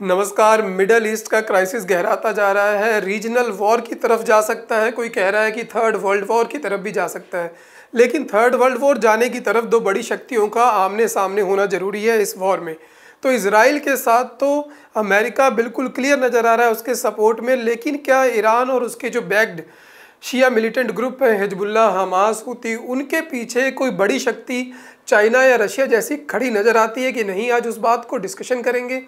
नमस्कार। Middle east का crisis गहराता जा रहा है, रीजनल वॉर की तरफ जा सकता है। कोई कह रहा है कि थर्ड वर्ल्ड वॉर की तरफ भी जा सकता है, लेकिन थर्ड वर्ल्ड वॉर जाने की तरफ दो बड़ी शक्तियों का आमने सामने होना जरूरी है इस वॉर में। तो इसराइल के साथ तो अमेरिका बिल्कुल क्लियर नज़र आ रहा है उसके सपोर्ट में, लेकिन क्या ईरान और उसके जो बैक्ड शिया मिलिटेंट ग्रुप हैं, हिजबुल्ला, हमास, हुती, उनके पीछे कोई बड़ी शक्ति चाइना या रशिया जैसी खड़ी नज़र आती है कि नहीं? आज उस बात को डिस्कशन करेंगे।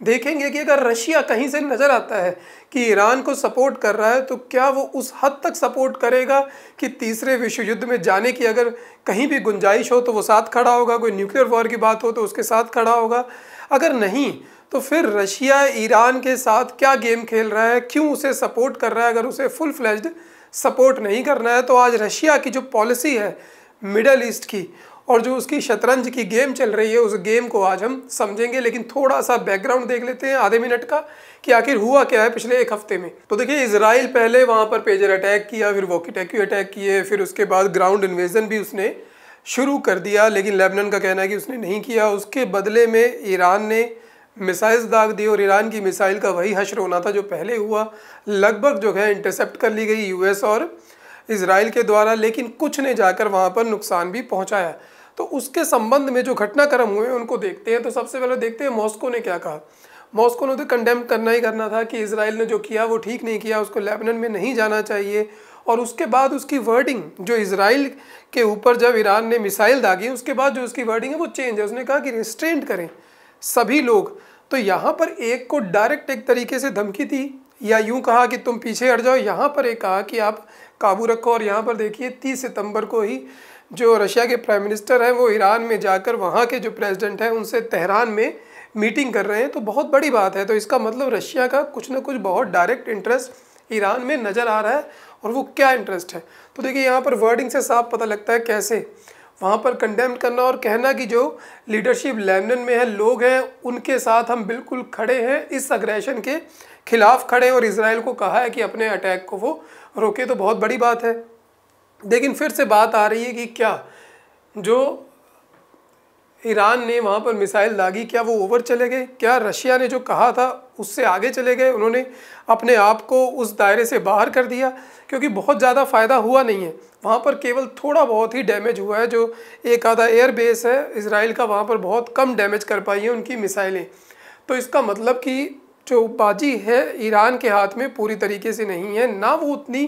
देखेंगे कि अगर रशिया कहीं से नज़र आता है कि ईरान को सपोर्ट कर रहा है, तो क्या वो उस हद तक सपोर्ट करेगा कि तीसरे विश्व युद्ध में जाने की अगर कहीं भी गुंजाइश हो तो वो साथ खड़ा होगा, कोई न्यूक्लियर वॉर की बात हो तो उसके साथ खड़ा होगा। अगर नहीं तो फिर रशिया ईरान के साथ क्या गेम खेल रहा है, क्यों उसे सपोर्ट कर रहा है? अगर उसे फुल फ्लेज्ड सपोर्ट नहीं करना है तो आज रशिया की जो पॉलिसी है मिडल ईस्ट की और जो उसकी शतरंज की गेम चल रही है, उस गेम को आज हम समझेंगे। लेकिन थोड़ा सा बैकग्राउंड देख लेते हैं आधे मिनट का कि आखिर हुआ क्या है पिछले एक हफ्ते में। तो देखिए, इजराइल पहले वहाँ पर पेजर अटैक किया, फिर वॉकी टॉकी अटैक किए, फिर उसके बाद ग्राउंड इन्वेजन भी उसने शुरू कर दिया, लेकिन लेबनान का कहना है कि उसने नहीं किया। उसके बदले में ईरान ने मिसाइल्स दाग दी और ईरान की मिसाइल का वही हश्र होना था जो पहले हुआ। लगभग जो है इंटरसेप्ट कर ली गई यूएस और इजराइल के द्वारा, लेकिन कुछ ने जाकर वहाँ पर नुकसान भी पहुँचाया। तो उसके संबंध में जो घटनाक्रम हुए उनको देखते हैं। तो सबसे पहले देखते हैं मॉस्को ने क्या कहा। मॉस्को ने तो कंडेम करना ही करना था कि इसराइल ने जो किया वो ठीक नहीं किया, उसको लेबनान में नहीं जाना चाहिए। और उसके बाद उसकी वर्डिंग जो इसराइल के ऊपर जब ईरान ने मिसाइल दागी, उसके बाद जो उसकी वर्डिंग है वो चेंज है। उसने कहा कि रिस्ट्रेंट करें सभी लोग। तो यहाँ पर एक को डायरेक्ट एक तरीके से धमकी दी या यूँ कहा कि तुम पीछे हट जाओ, यहाँ पर एक कहा कि आप काबू रखो। और यहाँ पर देखिए 30 सितंबर को ही जो रशिया के प्राइम मिनिस्टर हैं वो ईरान में जाकर वहाँ के जो प्रेसिडेंट हैं उनसे तेहरान में मीटिंग कर रहे हैं। तो बहुत बड़ी बात है। तो इसका मतलब रशिया का कुछ ना कुछ बहुत डायरेक्ट इंटरेस्ट ईरान में नज़र आ रहा है। और वो क्या इंटरेस्ट है, तो देखिए यहाँ पर वर्डिंग से साफ पता लगता है कैसे वहाँ पर कंडेम करना और कहना कि जो लीडरशिप लेबनान में है, लोग हैं, उनके साथ हम बिल्कुल खड़े हैं, इस अग्रेशन के खिलाफ खड़े हैं। और इसराइल को कहा है कि अपने अटैक को वो रोके। तो बहुत बड़ी बात है। लेकिन फिर से बात आ रही है कि क्या जो ईरान ने वहाँ पर मिसाइल दागी, क्या वो ओवर चले गए? क्या रशिया ने जो कहा था उससे आगे चले गए? उन्होंने अपने आप को उस दायरे से बाहर कर दिया? क्योंकि बहुत ज़्यादा फ़ायदा हुआ नहीं है वहाँ पर, केवल थोड़ा बहुत ही डैमेज हुआ है। जो एक आधा एयर बेस है इसराइल का, वहाँ पर बहुत कम डैमेज कर पाई हैं उनकी मिसाइलें। तो इसका मतलब कि जो बाजी है ईरान के हाथ में पूरी तरीके से नहीं है, ना वो उतनी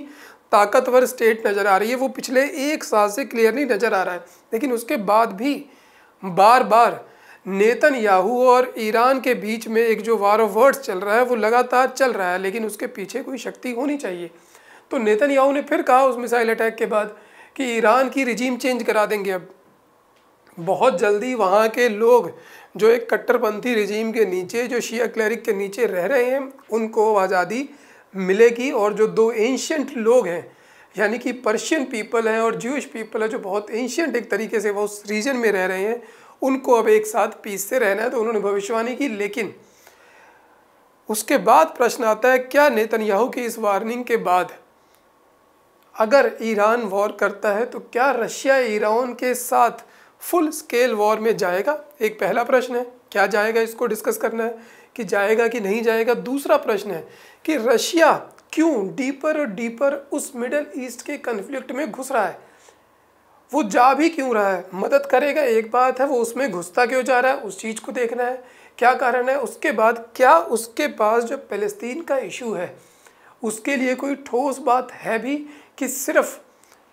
ताकतवर स्टेट नज़र आ रही है। वो पिछले एक साल से क्लियरली नज़र आ रहा है। लेकिन उसके बाद भी बार बार नेतन्याहू और ईरान के बीच में एक जो वार ऑफ वर्ड्स चल रहा है वो लगातार चल रहा है, लेकिन उसके पीछे कोई शक्ति होनी चाहिए। तो नेतन्याहू ने फिर कहा उस मिसाइल अटैक के बाद कि ईरान की रिजीम चेंज करा देंगे। अब बहुत जल्दी वहाँ के लोग जो एक कट्टरपंथी रिजीम के नीचे, जो शिया क्लेरिक के नीचे रह रहे हैं, उनको आज़ादी मिलेगी। और जो दो एंशियंट लोग हैं, यानी कि पर्शियन पीपल हैं और ज्यूइश पीपल है, जो बहुत एंशियंट एक तरीके से वो उस रीजन में रह रहे हैं, उनको अब एक साथ पीस से रहना है। तो उन्होंने भविष्यवाणी की। लेकिन उसके बाद प्रश्न आता है, क्या नेतन्याहू की इस वार्निंग के बाद अगर ईरान वॉर करता है तो क्या रशिया ईरान के साथ फुल स्केल वॉर में जाएगा? एक पहला प्रश्न है, क्या जाएगा? इसको डिस्कस करना है कि जाएगा कि नहीं जाएगा। दूसरा प्रश्न है कि रशिया क्यों डीपर और डीपर उस मिडल ईस्ट के कन्फ्लिक्ट में घुस रहा है? वो जा भी क्यों रहा है? मदद करेगा एक बात है, वो उसमें घुसता क्यों जा रहा है, उस चीज़ को देखना है, क्या कारण है। उसके बाद क्या उसके पास जो फ़लस्तीन का इशू है उसके लिए कोई ठोस बात है भी, कि सिर्फ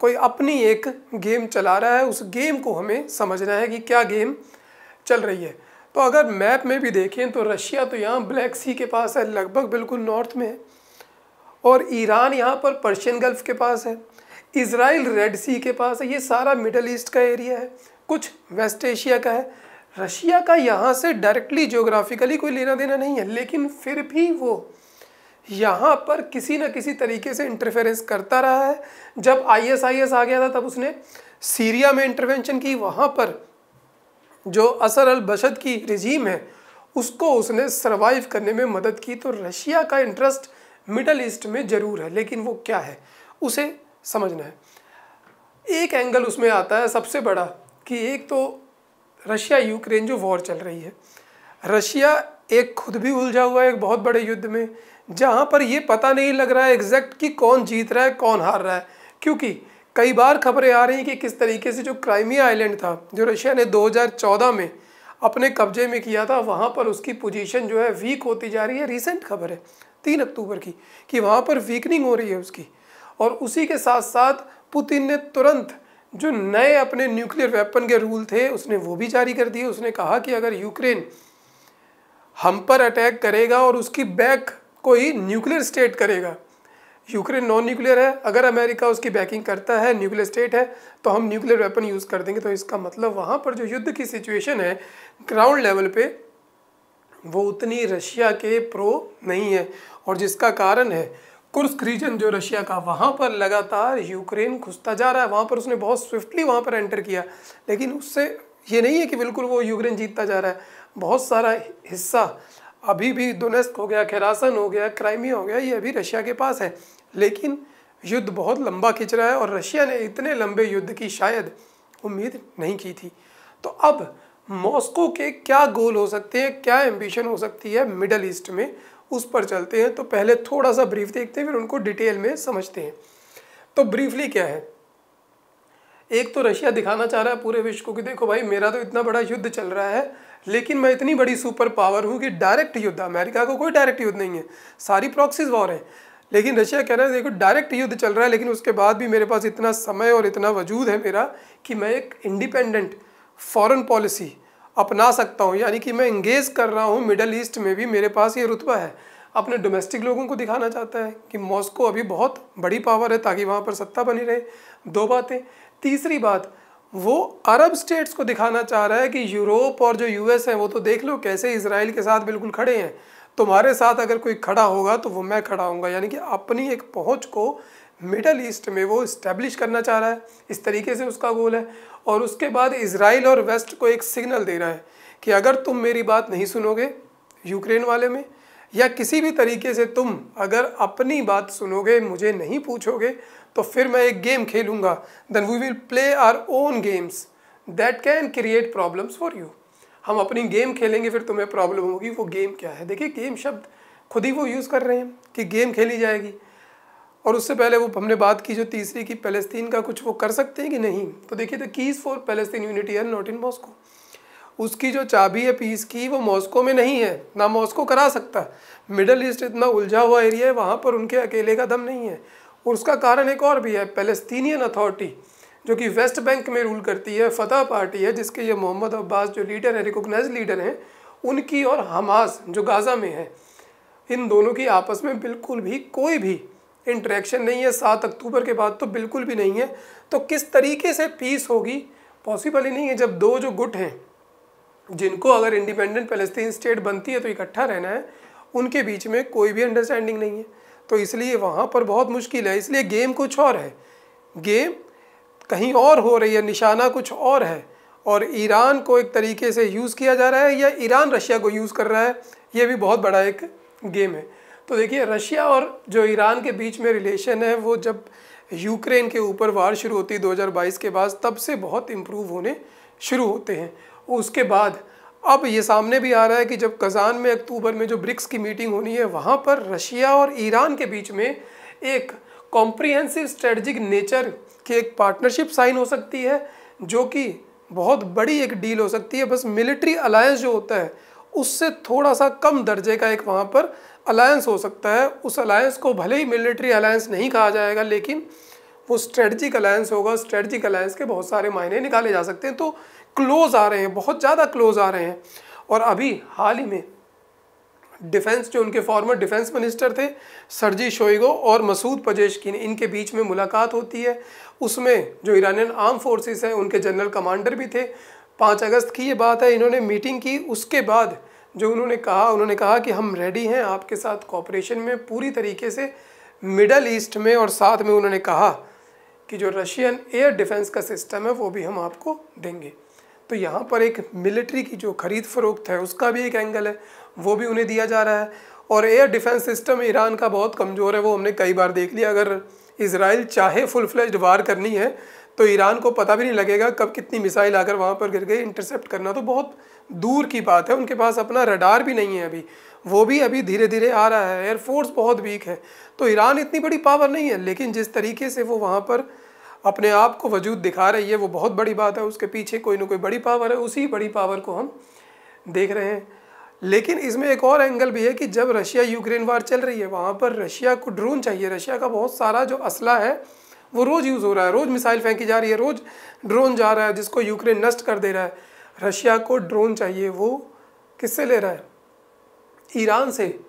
कोई अपनी एक गेम चला रहा है? उस गेम को हमें समझना है कि क्या गेम चल रही है। तो अगर मैप में भी देखें तो रशिया तो यहाँ ब्लैक सी के पास है, लगभग बिल्कुल नॉर्थ में है, और ईरान यहाँ पर पर्शियन गल्फ के पास है, इजराइल रेड सी के पास है। ये सारा मिडल ईस्ट का एरिया है, कुछ वेस्ट एशिया का है। रशिया का यहाँ से डायरेक्टली ज्योग्राफिकली कोई लेना देना नहीं है, लेकिन फिर भी वो यहाँ पर किसी न किसी तरीके से इंटरफेरेंस करता रहा है। जब ISIS आ गया था तब उसने सीरिया में इंटरवेंशन की, वहाँ पर जो असर अल बशद की रिजीम है उसको उसने सरवाइव करने में मदद की। तो रशिया का इंटरेस्ट मिडल ईस्ट में ज़रूर है, लेकिन वो क्या है उसे समझना है। एक एंगल उसमें आता है सबसे बड़ा कि एक तो रशिया यूक्रेन जो वॉर चल रही है, रशिया एक खुद भी उलझा हुआ है एक बहुत बड़े युद्ध में, जहाँ पर ये पता नहीं लग रहा है एग्जैक्ट कि कौन जीत रहा है कौन हार रहा है। क्योंकि कई बार खबरें आ रही हैं कि किस तरीके से जो क्राइमिया आइलैंड था जो रशिया ने 2014 में अपने कब्जे में किया था, वहाँ पर उसकी पोजीशन जो है वीक होती जा रही है। रीसेंट खबर है 3 अक्टूबर की कि वहाँ पर वीकनिंग हो रही है उसकी। और उसी के साथ साथ पुतिन ने तुरंत जो नए अपने न्यूक्लियर वेपन के रूल थे उसने वो भी जारी कर दिए। उसने कहा कि अगर यूक्रेन हम पर अटैक करेगा और उसकी बैक कोई न्यूक्लियर स्टेट करेगा, यूक्रेन नॉन न्यूक्लियर है, अगर अमेरिका उसकी बैकिंग करता है, न्यूक्लियर स्टेट है, तो हम न्यूक्लियर वेपन यूज़ कर देंगे। तो इसका मतलब वहाँ पर जो युद्ध की सिचुएशन है ग्राउंड लेवल पे वो उतनी रशिया के प्रो नहीं है। और जिसका कारण है कुर्स्क रीजन जो रशिया का, वहाँ पर लगातार यूक्रेन घुसता जा रहा है। वहाँ पर उसने बहुत स्विफ्टली वहाँ पर एंटर किया, लेकिन उससे ये नहीं है कि बिल्कुल वो यूक्रेन जीतता जा रहा है। बहुत सारा हिस्सा अभी भी डोनेस्क हो गया, खेरासन हो गया, क्राइमिया हो गया, ये अभी रशिया के पास है। लेकिन युद्ध बहुत लंबा खिंच रहा है और रशिया ने इतने लंबे युद्ध की शायद उम्मीद नहीं की थी। तो अब मॉस्को के क्या गोल हो सकते हैं, क्या एम्बिशन हो सकती है मिडल ईस्ट में, उस पर चलते हैं। तो पहले थोड़ा सा ब्रीफ देखते हैं, फिर उनको डिटेल में समझते हैं। तो ब्रीफली क्या है, एक तो रशिया दिखाना चाह रहा है पूरे विश्व को कि देखो भाई मेरा तो इतना बड़ा युद्ध चल रहा है, लेकिन मैं इतनी बड़ी सुपर पावर हूँ कि डायरेक्ट युद्ध, अमेरिका को कोई डायरेक्ट युद्ध नहीं है, सारी प्रॉक्सीज वॉर हैं। लेकिन रशिया कह रहा है देखो डायरेक्ट युद्ध चल रहा है, लेकिन उसके बाद भी मेरे पास इतना समय और इतना वजूद है मेरा कि मैं एक इंडिपेंडेंट फॉरेन पॉलिसी अपना सकता हूँ। यानी कि मैं इंगेज कर रहा हूँ मिडल ईस्ट में भी, मेरे पास ये रुतबा है। अपने डोमेस्टिक लोगों को दिखाना चाहता है कि मॉस्को अभी बहुत बड़ी पावर है ताकि वहाँ पर सत्ता बनी रहे। 2 बातें। तीसरी बात, वो अरब स्टेट्स को दिखाना चाह रहा है कि यूरोप और जो यूएस है वो तो देख लो कैसे इजराइल के साथ बिल्कुल खड़े हैं, तुम्हारे साथ अगर कोई खड़ा होगा तो वो मैं खड़ा होऊंगा। यानी कि अपनी एक पहुंच को मिडल ईस्ट में वो इस्टेब्लिश करना चाह रहा है, इस तरीके से उसका गोल है। और उसके बाद इजराइल और वेस्ट को एक सिग्नल दे रहा है कि अगर तुम मेरी बात नहीं सुनोगे यूक्रेन वाले में, या किसी भी तरीके से तुम अगर अपनी बात सुनोगे, मुझे नहीं पूछोगे, तो फिर मैं एक गेम खेलूँगा, then we will play our own games that can create problems for you. हम अपनी गेम खेलेंगे, फिर तुम्हें प्रॉब्लम होगी। वो गेम क्या है? देखिए गेम शब्द खुद ही वो यूज़ कर रहे हैं कि गेम खेली जाएगी। और उससे पहले वो हमने बात की जो तीसरी की पैलेस्तीन का कुछ वो कर सकते हैं कि नहीं, तो देखिए the keys for Palestine unity are not in Moscow. उसकी जो चाबी है पीस की वो मॉस्को में नहीं है, ना मॉस्को करा सकता। मिडल ईस्ट इतना उलझा हुआ एरिया है, वहाँ पर उनके अकेले का दम नहीं है। और उसका कारण एक और भी है, पैलेस्तीनियन अथॉरिटी जो कि वेस्ट बैंक में रूल करती है, फतह पार्टी है जिसके ये मोहम्मद अब्बास जो लीडर है, रिकॉग्नाइज्ड लीडर हैं, उनकी और हमास जो गाज़ा में है, इन दोनों की आपस में बिल्कुल भी कोई भी इंटरेक्शन नहीं है। 7 अक्टूबर के बाद तो बिल्कुल भी नहीं है। तो किस तरीके से पीस होगी, पॉसिबल ही नहीं है। जब 2 जो गुट हैं जिनको अगर इंडिपेंडेंट पैलेस्टीन स्टेट बनती है तो इकट्ठा रहना है, उनके बीच में कोई भी अंडरस्टैंडिंग नहीं है। तो इसलिए वहाँ पर बहुत मुश्किल है। इसलिए गेम कुछ और है, गेम कहीं और हो रही है, निशाना कुछ और है। और ईरान को एक तरीके से यूज़ किया जा रहा है या ईरान रशिया को यूज़ कर रहा है, ये भी बहुत बड़ा एक गेम है। तो देखिए रशिया और जो ईरान के बीच में रिलेशन है वो जब यूक्रेन के ऊपर वार शुरू होती है 2022 के बाद, तब से बहुत इम्प्रूव होने शुरू होते हैं। उसके बाद अब ये सामने भी आ रहा है कि जब कज़ान में अक्टूबर में जो ब्रिक्स की मीटिंग होनी है, वहाँ पर रशिया और ईरान के बीच में एक कॉम्प्रिहेंसिव स्ट्रेटजिक नेचर की एक पार्टनरशिप साइन हो सकती है, जो कि बहुत बड़ी एक डील हो सकती है। बस मिलिट्री अलायंस जो होता है उससे थोड़ा सा कम दर्जे का एक वहाँ पर अलायंस हो सकता है। उस अलायंस को भले ही मिलिट्री अलायंस नहीं कहा जाएगा, लेकिन वो स्ट्रेटजिक अलायंस होगा। स्ट्रेटजिक अलायंस के बहुत सारे मायने निकाले जा सकते हैं। तो क्लोज आ रहे हैं, बहुत ज़्यादा क्लोज आ रहे हैं। और अभी हाल ही में डिफेंस जो उनके फॉर्मर डिफेंस मिनिस्टर थे सर्जी शोइगो और मसूद पजेश्किन, इनके बीच में मुलाकात होती है। उसमें जो ईरानियन आर्म फोर्सेस हैं उनके जनरल कमांडर भी थे। 5 अगस्त की ये बात है, इन्होंने मीटिंग की। उसके बाद जो उन्होंने कहा कि हम रेडी हैं आपके साथ कोऑपरेशन में पूरी तरीके से मिडल ईस्ट में। और साथ में उन्होंने कहा कि जो रशियन एयर डिफेंस का सिस्टम है वो भी हम आपको देंगे। तो यहाँ पर एक मिलिट्री की जो खरीद फरोख्त है उसका भी एक एंगल है, वो भी उन्हें दिया जा रहा है। और एयर डिफेंस सिस्टम ईरान का बहुत कमज़ोर है, वो हमने कई बार देख लिया। अगर इजराइल चाहे फुल फ्लेज्ड वार करनी है तो ईरान को पता भी नहीं लगेगा कब कितनी मिसाइल आकर वहाँ पर गिर गई। इंटरसेप्ट करना तो बहुत दूर की बात है, उनके पास अपना रडार भी नहीं है अभी, वो भी अभी धीरे धीरे आ रहा है। एयरफोर्स बहुत वीक है। तो ईरान इतनी बड़ी पावर नहीं है, लेकिन जिस तरीके से वो वहाँ पर अपने आप को वजूद दिखा रही है वो बहुत बड़ी बात है। उसके पीछे कोई ना कोई बड़ी पावर है, उसी बड़ी पावर को हम देख रहे हैं। लेकिन इसमें एक और एंगल भी है कि जब रशिया यूक्रेन वार चल रही है, वहाँ पर रशिया को ड्रोन चाहिए। रशिया का बहुत सारा जो असला है वो रोज़ यूज़ हो रहा है, रोज़ मिसाइल फेंकी जा रही है, रोज़ ड्रोन जा रहा है जिसको यूक्रेन नष्ट कर दे रहा है। रशिया को ड्रोन चाहिए, वो किससे ले रहा है? ईरान से।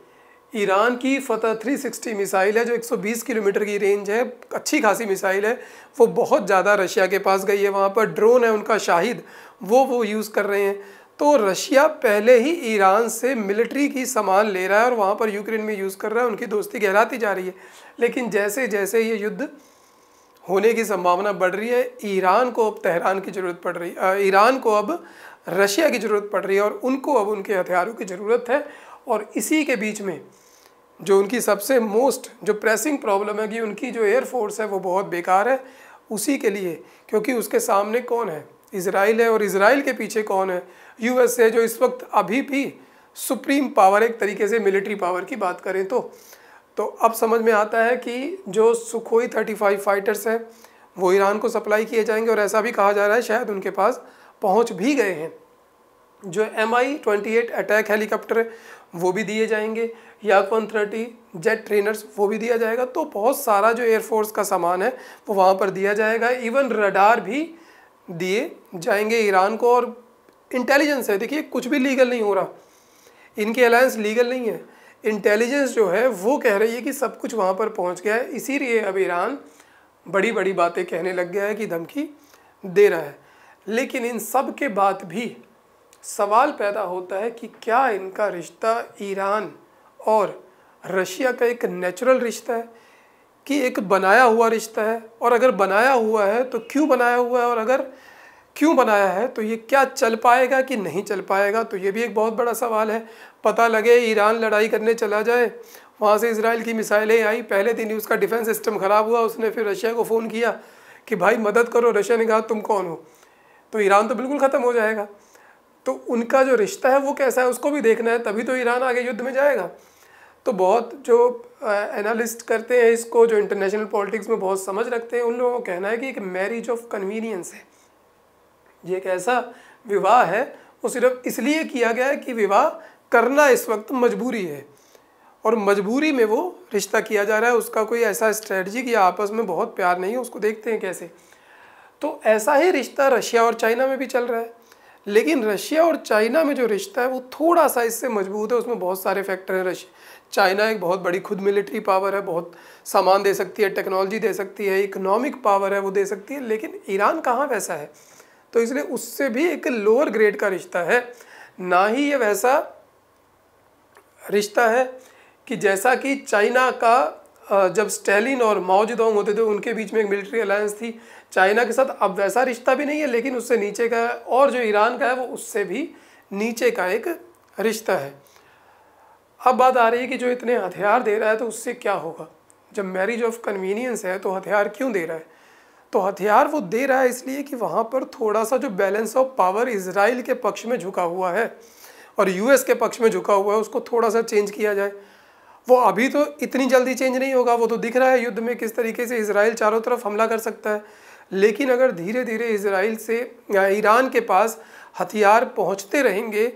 ईरान की फतह 360 मिसाइल है जो 120 किलोमीटर की रेंज है, अच्छी खासी मिसाइल है, वो बहुत ज़्यादा रशिया के पास गई है। वहाँ पर ड्रोन है उनका शाहिद, वो यूज़ कर रहे हैं। तो रशिया पहले ही ईरान से मिलिट्री की सामान ले रहा है और वहाँ पर यूक्रेन में यूज़ कर रहा है, उनकी दोस्ती गहराती जा रही है। लेकिन जैसे जैसे ये युद्ध होने की संभावना बढ़ रही है, ईरान को अब तेहरान की ज़रूरत पड़ रही है, ईरान को अब रशिया की ज़रूरत पड़ रही है और उनको अब उनके हथियारों की ज़रूरत है। और इसी के बीच में जो उनकी सबसे मोस्ट जो प्रेसिंग प्रॉब्लम है कि उनकी जो एयरफोर्स है वो बहुत बेकार है, उसी के लिए, क्योंकि उसके सामने कौन है? इजराइल है। और इजराइल के पीछे कौन है? यूएस है, जो इस वक्त अभी भी सुप्रीम पावर, एक तरीके से मिलिट्री पावर की बात करें तो अब समझ में आता है कि जो सुखोई 35 फाइटर्स हैं वो ईरान को सप्लाई किए जाएंगे। और ऐसा भी कहा जा रहा है शायद उनके पास पहुंच भी गए हैं। जो Mi-28 अटैक हेलीकॉप्टर है वो भी दिए जाएंगे, Yak-130 जेट ट्रेनर्स वो भी दिया जाएगा। तो बहुत सारा जो एयरफोर्स का सामान है वो वहाँ पर दिया जाएगा। इवन रडार भी दिए जाएंगे ईरान को। और इंटेलिजेंस है, देखिए कुछ भी लीगल नहीं हो रहा, इनकी अलायंस लीगल नहीं है। इंटेलिजेंस जो है वो कह रही है कि सब कुछ वहाँ पर पहुँच गया है, इसीलिए अब ईरान बड़ी बड़ी बातें कहने लग गया है कि धमकी दे रहा है। लेकिन इन सब के बाद भी सवाल पैदा होता है कि क्या इनका रिश्ता ईरान और रशिया का एक नेचुरल रिश्ता है कि एक बनाया हुआ रिश्ता है? और अगर बनाया हुआ है तो क्यों बनाया हुआ है? और अगर क्यों बनाया है तो ये क्या चल पाएगा कि नहीं चल पाएगा? तो ये भी एक बहुत बड़ा सवाल है। पता लगे ईरान लड़ाई करने चला जाए, वहाँ से इजराइल की मिसाइलें आई, पहले दिन ही उसका डिफेंस सिस्टम ख़राब हुआ, उसने फिर रशिया को फ़ोन किया कि भाई मदद करो। रशिया ने कहा तुम कौन हो? तो ईरान तो बिल्कुल ख़त्म हो जाएगा। तो उनका जो रिश्ता है वो कैसा है उसको भी देखना है, तभी तो ईरान आगे युद्ध में जाएगा। तो बहुत जो एनालिस्ट करते हैं इसको, जो इंटरनेशनल पॉलिटिक्स में बहुत समझ रखते हैं, उन लोगों का कहना है कि एक मैरिज ऑफ कन्वीनियंस है। ये एक ऐसा विवाह है वो सिर्फ इसलिए किया गया है कि विवाह करना इस वक्त मजबूरी है, और मजबूरी में वो रिश्ता किया जा रहा है। उसका कोई ऐसा स्ट्रेटजी कि आपस में बहुत प्यार नहीं है, उसको देखते हैं कैसे। तो ऐसा ही रिश्ता रशिया और चाइना में भी चल रहा है। लेकिन रशिया और चाइना में जो रिश्ता है वो थोड़ा सा इससे मजबूत है, उसमें बहुत सारे फैक्टर हैं। चाइना एक बहुत बड़ी खुद मिलिट्री पावर है, बहुत सामान दे सकती है, टेक्नोलॉजी दे सकती है, इकोनॉमिक पावर है वो दे सकती है। लेकिन ईरान कहाँ वैसा है, तो इसलिए उससे भी एक लोअर ग्रेड का रिश्ता है। ना ही ये वैसा रिश्ता है कि जैसा कि चाइना का जब स्टैलिन और माओ जेडोंग होते थे उनके बीच में एक मिलिट्री अलायंस थी चाइना के साथ, अब वैसा रिश्ता भी नहीं है, लेकिन उससे नीचे का है। और जो ईरान का है वो उससे भी नीचे का एक रिश्ता है। अब बात आ रही है कि जो इतने हथियार दे रहा है तो उससे क्या होगा? जब मैरिज ऑफ कन्वीनियंस है तो हथियार क्यों दे रहा है? तो हथियार वो दे रहा है इसलिए कि वहाँ पर थोड़ा सा जो बैलेंस ऑफ पावर इजराइल के पक्ष में झुका हुआ है और यूएस के पक्ष में झुका हुआ है, उसको थोड़ा सा चेंज किया जाए। वो अभी तो इतनी जल्दी चेंज नहीं होगा, वो तो दिख रहा है युद्ध में किस तरीके से इजराइल चारों तरफ हमला कर सकता है। लेकिन अगर धीरे धीरे इजराइल से या ईरान के पास हथियार पहुंचते रहेंगे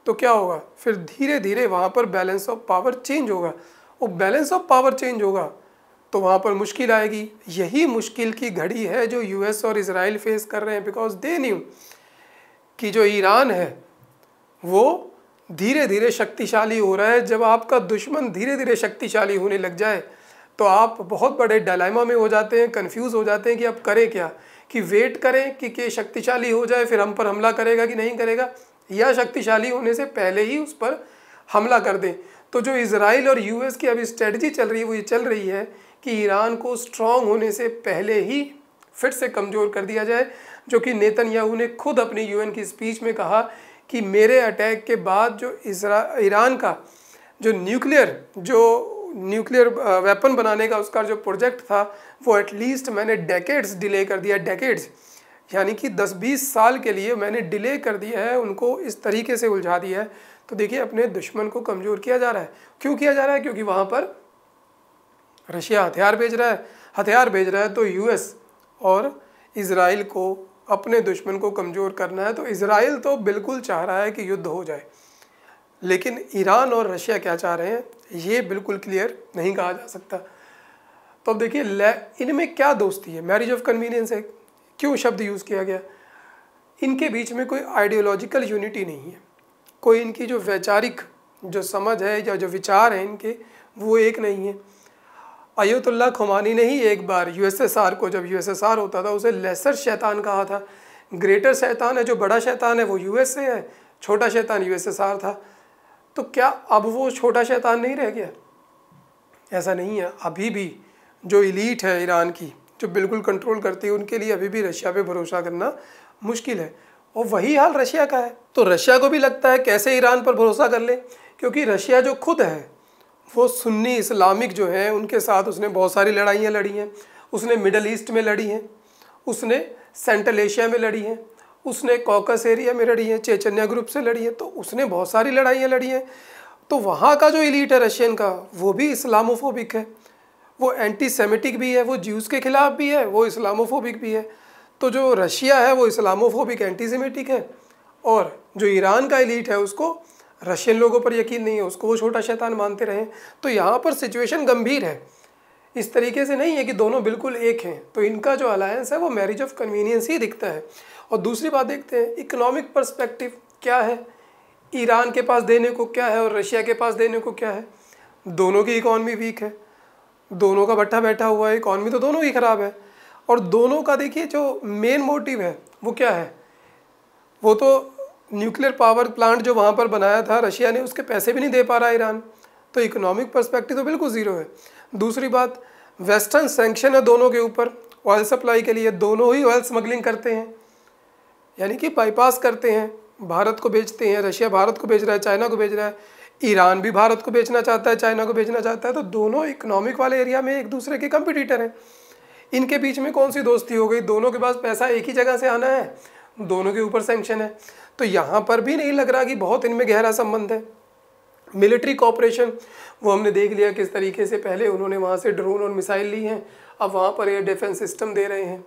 तो क्या होगा? फिर धीरे धीरे वहाँ पर बैलेंस ऑफ पावर चेंज होगा। वो बैलेंस ऑफ पावर चेंज होगा तो वहाँ पर मुश्किल आएगी। यही मुश्किल की घड़ी है जो यूएस और इजराइल फेस कर रहे हैं, बिकॉज दे न्यू कि जो ईरान है वो धीरे धीरे शक्तिशाली हो रहा है। जब आपका दुश्मन धीरे धीरे शक्तिशाली होने लग जाए तो आप बहुत बड़े डायलेमा में हो जाते हैं, कंफ्यूज हो जाते हैं कि अब करें क्या, कि वेट करें कि शक्तिशाली हो जाए फिर हम पर हमला करेगा कि नहीं करेगा, या शक्तिशाली होने से पहले ही उस पर हमला कर दें। तो जो इजराइल और यूएस की अभी स्ट्रेटजी चल रही है वो ये चल रही है कि ईरान को स्ट्रॉन्ग होने से पहले ही फिर से कमज़ोर कर दिया जाए, जो कि नेतन्याहू ने खुद अपनी यूएन की स्पीच में कहा कि मेरे अटैक के बाद जो ईरान का जो न्यूक्लियर वेपन बनाने का उसका जो प्रोजेक्ट था वो एटलीस्ट मैंने डेकेड्स डिले कर दिया, डेकेड्स। यानी कि 10-20 साल के लिए मैंने डिले कर दिया है, उनको इस तरीके से उलझा दिया है। तो देखिए अपने दुश्मन को कमज़ोर किया जा रहा है। क्यों किया जा रहा है? क्योंकि वहाँ पर रशिया हथियार भेज रहा है। हथियार भेज रहा है तो यूएस और इज़राइल को अपने दुश्मन को कमज़ोर करना है। तो इज़राइल तो बिल्कुल चाह रहा है कि युद्ध हो जाए, लेकिन ईरान और रशिया क्या चाह रहे हैं ये बिल्कुल क्लियर नहीं कहा जा सकता। तो अब देखिए इनमें क्या दोस्ती है, मैरिज ऑफ कन्वीनियंस है, क्यों शब्द यूज़ किया गया? इनके बीच में कोई आइडियोलॉजिकल यूनिटी नहीं है, कोई इनकी जो वैचारिक जो समझ है या जो विचार हैं इनके वो एक नहीं है। अयतुल्ला खुमानी ने ही एक बार यूएसएसआर को, जब यूएसएसआर होता था, उसे लेसर शैतान कहा था। ग्रेटर शैतान है, जो बड़ा शैतान है वो यूएसए है, छोटा शैतान यूएसएसआर था। तो क्या अब वो छोटा शैतान नहीं रह गया? ऐसा नहीं है। अभी भी जो इलीट है ईरान की, जो बिल्कुल कंट्रोल करती है, उनके लिए अभी भी रशिया पे भरोसा करना मुश्किल है। और वही हाल रशिया का है। तो रशिया को भी लगता है कैसे ईरान पर भरोसा कर ले, क्योंकि रशिया जो खुद है वो सुन्नी इस्लामिक जो है उनके साथ उसने बहुत सारी लड़ाइयाँ लड़ी हैं। उसने मिडल ईस्ट में लड़ी हैं, उसने सेंट्रल एशिया में लड़ी हैं, उसने कॉकस एरिया में लड़ी हैं, चेचन्या ग्रुप से लड़ी हैं। तो उसने बहुत सारी लड़ाइयाँ लड़ी हैं। तो वहाँ का जो एलीट है रशियन का, वो भी इस्लामोफोबिक है, वो एंटी सेमिटिक भी है, वो ज्यूज़ के खिलाफ भी है, वो इस्लामोफोबिक भी है। तो जो रशिया है वो इस्लामोफोबिक एंटी सेमिटिक है, और जो ईरान का एलीट है उसको रशियन लोगों पर यकीन नहीं है, उसको वो छोटा शैतान मानते रहे। तो यहाँ पर सिचुएशन गंभीर है। इस तरीके से नहीं है कि दोनों बिल्कुल एक हैं। तो इनका जो अलायंस है वो मैरिज ऑफ कन्वीनियंस ही दिखता है। और दूसरी बात देखते हैं इकोनॉमिक पर्सपेक्टिव क्या है, ईरान के पास देने को क्या है और रशिया के पास देने को क्या है। दोनों की इकॉनमी वीक है, दोनों का भट्ठा बैठा हुआ है, इकॉनमी तो दोनों ही ख़राब है। और दोनों का देखिए जो मेन मोटिव है वो क्या है, वो तो न्यूक्लियर पावर प्लांट जो वहाँ पर बनाया था रशिया ने, उसके पैसे भी नहीं दे पा रहा ईरान। तो इकोनॉमिक पर्सपेक्टिव तो बिल्कुल ज़ीरो है। दूसरी बात, वेस्टर्न सैंक्शन है दोनों के ऊपर ऑयल सप्लाई के लिए। दोनों ही ऑयल स्मगलिंग करते हैं, यानी कि बाईपास करते हैं, भारत को बेचते हैं। रशिया भारत को बेच रहा है, चाइना को बेच रहा है, ईरान भी भारत को बेचना चाहता है, चाइना को बेचना चाहता है। तो दोनों इकोनॉमिक वाले एरिया में एक दूसरे के कंपटीटर हैं। इनके बीच में कौन सी दोस्ती हो गई? दोनों के पास पैसा एक ही जगह से आना है, दोनों के ऊपर सैंक्शन है। तो यहाँ पर भी नहीं लग रहा कि बहुत इनमें गहरा संबंध है। मिलिट्री कॉपरेशन वो हमने देख लिया किस तरीके से, पहले उन्होंने वहाँ से ड्रोन और मिसाइल ली हैं, अब वहाँ पर एयर डिफेंस सिस्टम दे रहे हैं,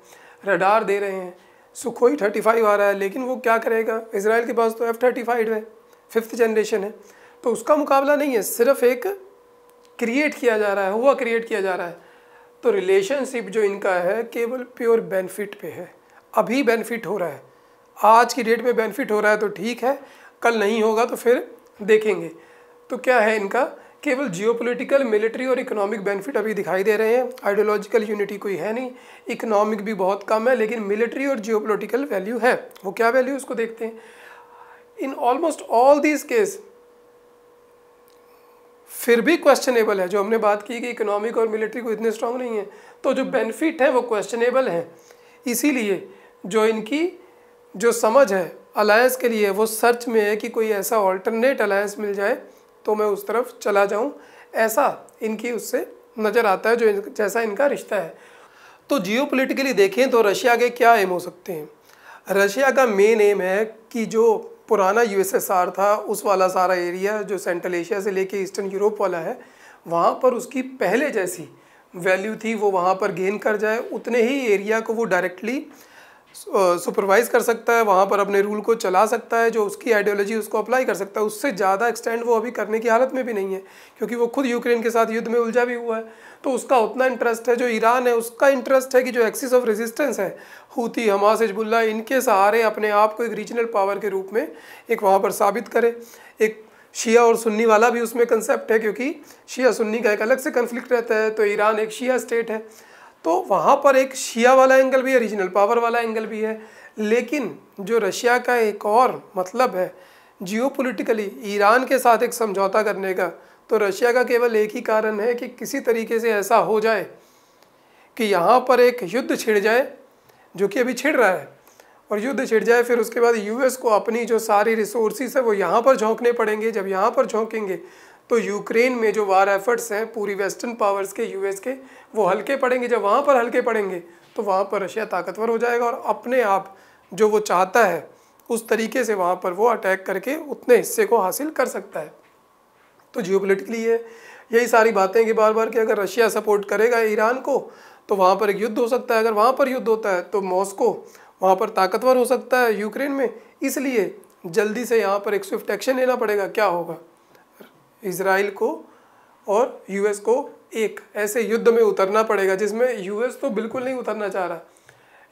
रडार दे रहे हैं, सुखोई 35 आ रहा है। लेकिन वो क्या करेगा? इसराइल के पास तो F-35 है, 5th जनरेशन है। तो उसका मुकाबला नहीं है, सिर्फ एक क्रिएट किया जा रहा है, हुआ क्रिएट किया जा रहा है। तो रिलेशनशिप जो इनका है केवल प्योर बेनिफिट पे है। अभी बेनिफिट हो रहा है, आज की डेट में बेनिफिट हो रहा है तो ठीक है, कल नहीं होगा तो फिर देखेंगे। तो क्या है इनका? केवल जियोपॉलिटिकल, मिलिट्री और इकोनॉमिक बेनिफिट अभी दिखाई दे रहे हैं। आइडियोलॉजिकल यूनिटी कोई है नहीं, इकोनॉमिक भी बहुत कम है, लेकिन मिलिट्री और जियोपॉलिटिकल वैल्यू है। वो क्या वैल्यू उसको देखते हैं। In almost all these case फिर भी क्वेश्चनेबल है। जो हमने बात की कि इकोनॉमिक और मिलिट्री को इतने स्ट्रांग नहीं है, तो जो बेनिफिट है वो क्वेश्चनेबल है। इसीलिए जो इनकी जो समझ है अलायंस के लिए वो सर्च में है कि कोई ऐसा ऑल्टरनेट अलायंस मिल जाए तो मैं उस तरफ चला जाऊं, ऐसा इनकी उससे नज़र आता है, जो जैसा इनका रिश्ता है। तो जियोपॉलिटिकली देखें तो रशिया के क्या एम हो सकते हैं? रशिया का मेन एम है कि जो पुराना यूएसएसआर था उस वाला सारा एरिया जो सेंट्रल एशिया से लेके ईस्टर्न यूरोप वाला है, वहाँ पर उसकी पहले जैसी वैल्यू थी वो वहाँ पर गेन कर जाए। उतने ही एरिया को वो डायरेक्टली सुपरवाइज़ कर सकता है, वहाँ पर अपने रूल को चला सकता है, जो उसकी आइडियोलॉजी उसको अप्लाई कर सकता है। उससे ज़्यादा एक्सटेंड वो अभी करने की हालत में भी नहीं है, क्योंकि वो खुद यूक्रेन के साथ युद्ध में उलझा भी हुआ है। तो उसका उतना इंटरेस्ट है। जो ईरान है उसका इंटरेस्ट है कि जो एक्सिस ऑफ रेजिस्टेंस है, हूती, हमास, हिजबुल्लाह, इनके सहारे अपने आप को एक रीजनल पावर के रूप में एक वहाँ पर साबित करे। एक शिया और सुन्नी वाला भी उसमें कंसेप्ट है, क्योंकि शिया सुन्नी का एक अलग से कन्फ्लिक्ट रहता है। तो ईरान एक शिया स्टेट है, तो वहाँ पर एक शिया वाला एंगल भी है, रीजनल पावर वाला एंगल भी है। लेकिन जो रशिया का एक और मतलब है जियोपॉलिटिकली ईरान के साथ एक समझौता करने का, तो रशिया का केवल एक ही कारण है कि किसी तरीके से ऐसा हो जाए कि यहाँ पर एक युद्ध छिड़ जाए, जो कि अभी छिड़ रहा है, और युद्ध छिड़ जाए फिर उसके बाद यूएस को अपनी जो सारी रिसोर्सेज है वो यहाँ पर झोंकने पड़ेंगे। जब यहाँ पर झोंकेंगे तो यूक्रेन में जो वार एफर्ट्स हैं पूरी वेस्टर्न पावर्स के, यूएस के, वो हल्के पड़ेंगे। जब वहाँ पर हल्के पड़ेंगे तो वहाँ पर रशिया ताकतवर हो जाएगा और अपने आप जो वो चाहता है उस तरीके से वहाँ पर वो अटैक करके उतने हिस्से को हासिल कर सकता है। तो जियोपॉलिटिकली यही सारी बातें कि बार बार कि अगर रशिया सपोर्ट करेगा ईरान को तो वहाँ पर एक युद्ध हो सकता है, अगर वहाँ पर युद्ध होता है तो मॉस्को वहाँ पर ताकतवर हो सकता है यूक्रेन में, इसलिए जल्दी से यहाँ पर एक स्विफ्ट एक्शन लेना पड़ेगा। क्या होगा, इजराइल को और यूएस को एक ऐसे युद्ध में उतरना पड़ेगा जिसमें यूएस तो बिल्कुल नहीं उतरना चाह रहा।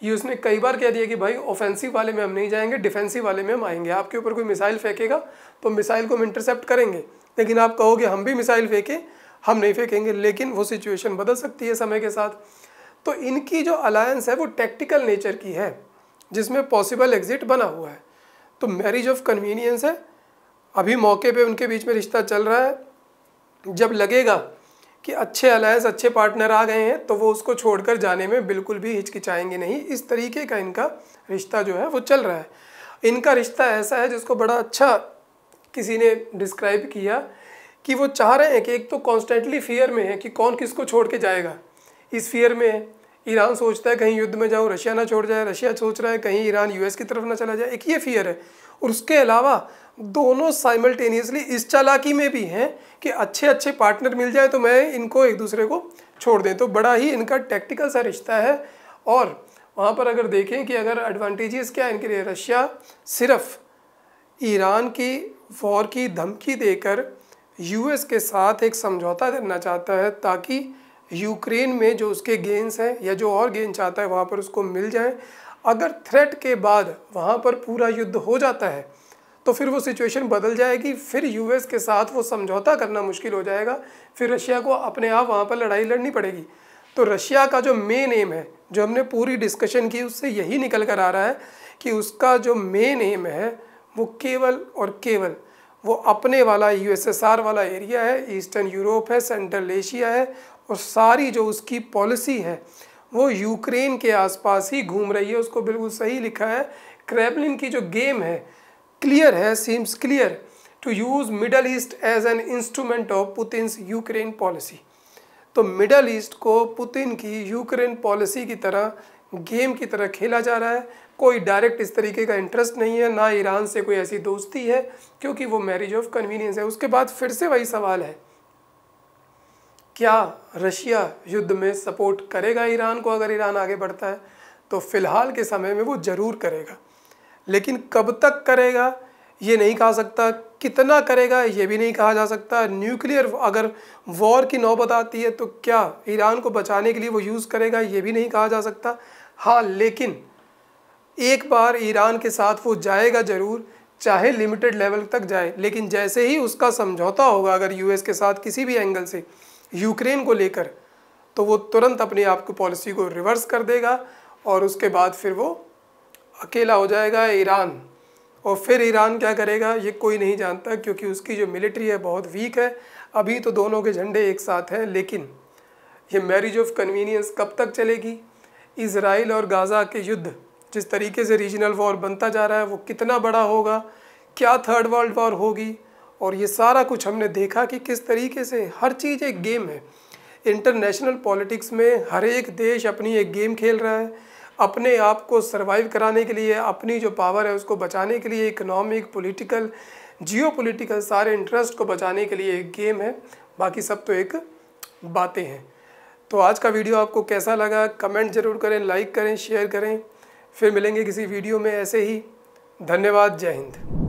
यूएस ने कई बार कह दिया कि भाई ऑफेंसिव वाले में हम नहीं जाएंगे, डिफेंसिव वाले में हम आएंगे। आपके ऊपर कोई मिसाइल फेंकेगा तो मिसाइल को हम इंटरसेप्ट करेंगे, लेकिन आप कहोगे हम भी मिसाइल फेंकें, हम नहीं फेंकेंगे। लेकिन वो सिचुएशन बदल सकती है समय के साथ। तो इनकी जो अलायंस है वो टैक्टिकल नेचर की है जिसमें पॉसिबल एग्जिट बना हुआ है। तो मैरिज ऑफ कन्वीनियंस है, अभी मौके पे उनके बीच में रिश्ता चल रहा है। जब लगेगा कि अच्छे अलायंस, अच्छे पार्टनर आ गए हैं तो वो उसको छोड़कर जाने में बिल्कुल भी हिचकिचाएंगे नहीं। इस तरीके का इनका रिश्ता जो है वो चल रहा है। इनका रिश्ता ऐसा है जिसको बड़ा अच्छा किसी ने डिस्क्राइब किया कि वो चाह रहे हैं कि एक तो कॉन्स्टेंटली फियर में है कि कौन किसको छोड़ के जाएगा, इस फियर में है। ईरान सोचता है कहीं युद्ध में जाऊँ रशिया ना छोड़ जाए, रशिया सोच रहा है कहीं ईरान यूएस की तरफ ना चला जाए, एक ये फियर है। और उसके अलावा दोनों साइमल्टेनियसली इस चालाकी में भी हैं कि अच्छे अच्छे पार्टनर मिल जाए तो मैं इनको एक दूसरे को छोड़ दें। तो बड़ा ही इनका टैक्टिकल सा रिश्ता है। और वहाँ पर अगर देखें कि अगर एडवांटेजेस क्या है इनके लिए, रशिया सिर्फ ईरान की वॉर की धमकी देकर यूएस के साथ एक समझौता करना चाहता है ताकि यूक्रेन में जो उसके गेन्स हैं या जो और गेन चाहता है वहाँ पर उसको मिल जाए। अगर थ्रेट के बाद वहाँ पर पूरा युद्ध हो जाता है तो फिर वो सिचुएशन बदल जाएगी, फिर यूएस के साथ वो समझौता करना मुश्किल हो जाएगा, फिर रशिया को अपने आप वहाँ पर लड़ाई लड़नी पड़ेगी। तो रशिया का जो मेन एम है, जो हमने पूरी डिस्कशन की उससे यही निकल कर आ रहा है कि उसका जो मेन एम है वो केवल और केवल वो अपने वाला यूएसएसआर वाला एरिया है, ईस्टर्न यूरोप है, सेंट्रल एशिया है, और सारी जो उसकी पॉलिसी है वो यूक्रेन के आसपास ही घूम रही है। उसको बिल्कुल सही लिखा है, क्रेमलिन की जो गेम है क्लियर है, seems clear to use Middle East as an instrument of Putin's Ukraine policy. तो मिडल ईस्ट को पुतिन की यूक्रेन पॉलिसी की तरह गेम की तरह खेला जा रहा है। कोई डायरेक्ट इस तरीके का इंटरेस्ट नहीं है, ना ईरान से कोई ऐसी दोस्ती है, क्योंकि वो मैरिज ऑफ कन्वीनियंस है। उसके बाद फिर से वही सवाल है, क्या रशिया युद्ध में सपोर्ट करेगा ईरान को अगर ईरान आगे बढ़ता है? तो फिलहाल के समय में वो ज़रूर करेगा, लेकिन कब तक करेगा ये नहीं कहा सकता, कितना करेगा ये भी नहीं कहा जा सकता। न्यूक्लियर अगर वॉर की नौबत आती है तो क्या ईरान को बचाने के लिए वो यूज़ करेगा ये भी नहीं कहा जा सकता। हाँ, लेकिन एक बार ईरान के साथ वो जाएगा ज़रूर, चाहे लिमिटेड लेवल तक जाए, लेकिन जैसे ही उसका समझौता होगा अगर यूएस के साथ किसी भी एंगल से यूक्रेन को लेकर, तो वो तुरंत अपनी आप की पॉलिसी को रिवर्स कर देगा और उसके बाद फिर वो अकेला हो जाएगा ईरान। और फिर ईरान क्या करेगा ये कोई नहीं जानता, क्योंकि उसकी जो मिलिट्री है बहुत वीक है। अभी तो दोनों के झंडे एक साथ हैं, लेकिन ये मैरिज ऑफ कन्वीनियंस कब तक चलेगी? इजराइल और गाज़ा के युद्ध जिस तरीके से रीजनल वॉर बनता जा रहा है वो कितना बड़ा होगा, क्या थर्ड वर्ल्ड वॉर होगी? और ये सारा कुछ हमने देखा कि किस तरीके से हर चीज़ एक गेम है। इंटरनेशनल पॉलिटिक्स में हर एक देश अपनी एक गेम खेल रहा है, अपने आप को सरवाइव कराने के लिए, अपनी जो पावर है उसको बचाने के लिए, इकोनॉमिक, पॉलिटिकल, जियोपॉलिटिकल सारे इंटरेस्ट को बचाने के लिए एक गेम है। बाकी सब तो एक बातें हैं। तो आज का वीडियो आपको कैसा लगा कमेंट ज़रूर करें, लाइक करें, शेयर करें। फिर मिलेंगे किसी वीडियो में ऐसे ही। धन्यवाद, जय हिंद।